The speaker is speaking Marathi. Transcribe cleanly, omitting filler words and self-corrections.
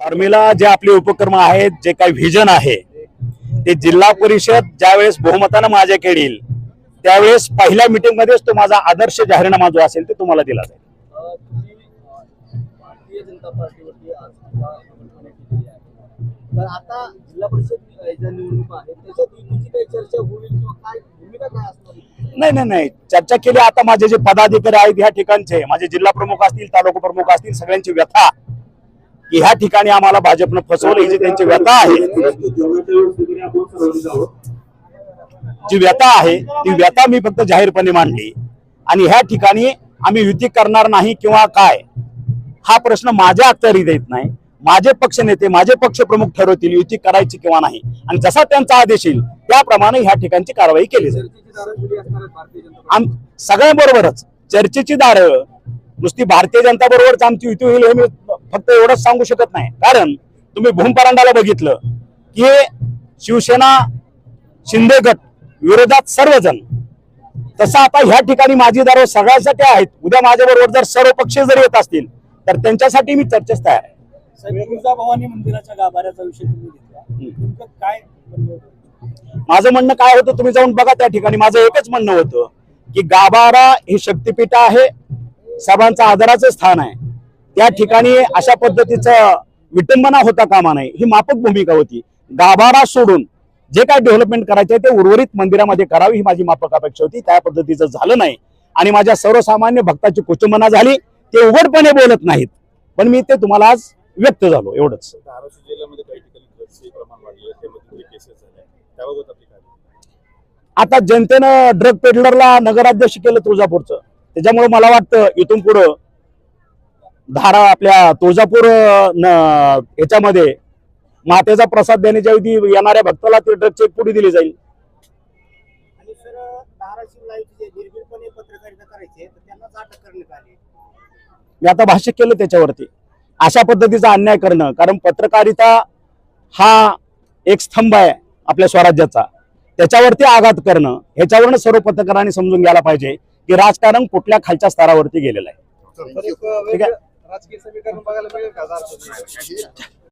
फॉर्म्युला जे आपले उपक्रम आहेत, जे काही व्हिजन आहे ते जिल्हा परिषद ज्यावेळेस बहुमतानं माझ्याकडे येईल त्यावेळेस पहिल्या मीटिंग मध्येच तो माझा आदर्श जाहीरनामा जो असेल ते तुम्हाला दिला जाईल. भारतीय जनता पार्टीवरती आज तर आता जिल्हा परिषद निवडणूक आहे त्याच्यात तुमची काही चर्चा होईल किंवा काय भूमिका काय असणार? नाही चर्चा केली. आता माझे जे पदाधिकारी आहेत ह्या ठिकाणचे, माझे जिल्हा प्रमुख असतील, तालुका प्रमुख असतील, सगळ्यांची व्यथा की ह्या ठिकाणी आम्हाला भाजपनं फसवलं ही जी त्यांची व्यथा आहे, जी व्यथा आहे ती व्यथा मी फक्त जाहीरपणे मांडली. आणि ह्या ठिकाणी आम्ही युती करणार नाही किंवा काय हा प्रश्न माझ्या अखत्यारीत येत नाही. माझे पक्ष नेते, माझे पक्ष प्रमुख ठरवतील युती करायची किंवा नाही, आणि जसा त्यांचा आदेश येईल त्याप्रमाणे ह्या ठिकाणची कारवाई केली जाईल. सगळ्यांबरोबरच चर्चेची दारं नुसती भारतीय जनता बरोबरच आमची युती होईल हे मी फक्त एवढंच सांगू शकत नाही. कारण तुम्ही भूमपरांडाला बघितलं की शिवसेना शिंदे गट विरोधात सर्वजण, तसं आता ह्या ठिकाणी माझी दारं सगळ्यांसाठी आहेत. उद्या माझ्या बरोबर जर सर्व पक्ष जर येत असतील तर त्यांच्यासाठी मी चर्चेस तयार आहे. तुळजाभवानी मंदिराच्या गाभाऱ्याचा विषय तुम्ही घेतला, काय माझं म्हणणं काय होतं तुम्ही जाऊन बघा त्या ठिकाणी. माझं एकच म्हणणं होतं की गाभारा हे शक्तिपीठ आहे, सर्वांचं आदराचं स्थान आहे. त्या ठिकाणी अशा पद्धतीचं विटंबना होता कामा नये, ही माफक भूमिका होती. गाभारा सोडून जे काय डेव्हलपमेंट करायचे ते उर्वरित मंदिरामध्ये करावी ही माझी माफक अपेक्षा होती. त्या पद्धतीचं झालं नाही आणि माझ्या सर्वसामान्य भक्ताची कुचंबना झाली. ते उघडपणे बोलत नाहीत, पण मी ते तुम्हाला आज व्यक्त झालो एवढंच. आता जनतेनं ड्रग पेडलरला नगराध्यक्ष केलं तुळजापूरचं, त्याच्यामुळे मला वाटतं इथून पुढं धारा आपल्या तुळजापूर याच्यामध्ये मातेचा प्रसाद देण्याच्या ऐवजी येणाऱ्या भक्ताला ते ड्रगची एक पुडी दिली जाईल. आणि सर धाराशिव लाईव्ह जे निर्भीडपणे पत्रकारिता करायचे तर त्यांनाच अटक करण्यात आली. मी आता भाष्य केलं त्याच्यावरती. अशा पद्धतीचा अन्याय करणं, कारण पत्रकारिता हा एक स्तंभ आहे आपल्या स्वराज्याचा, त्याच्यावरती आघात करणं, ह्याच्यावरनं सर्व पत्रकारांनी समजून घ्यायला पाहिजे की राजकारण कुठल्या खालच्या स्तरावरती गेलेलं आहे. राजकीय समीकरण बघायला मिळेल का?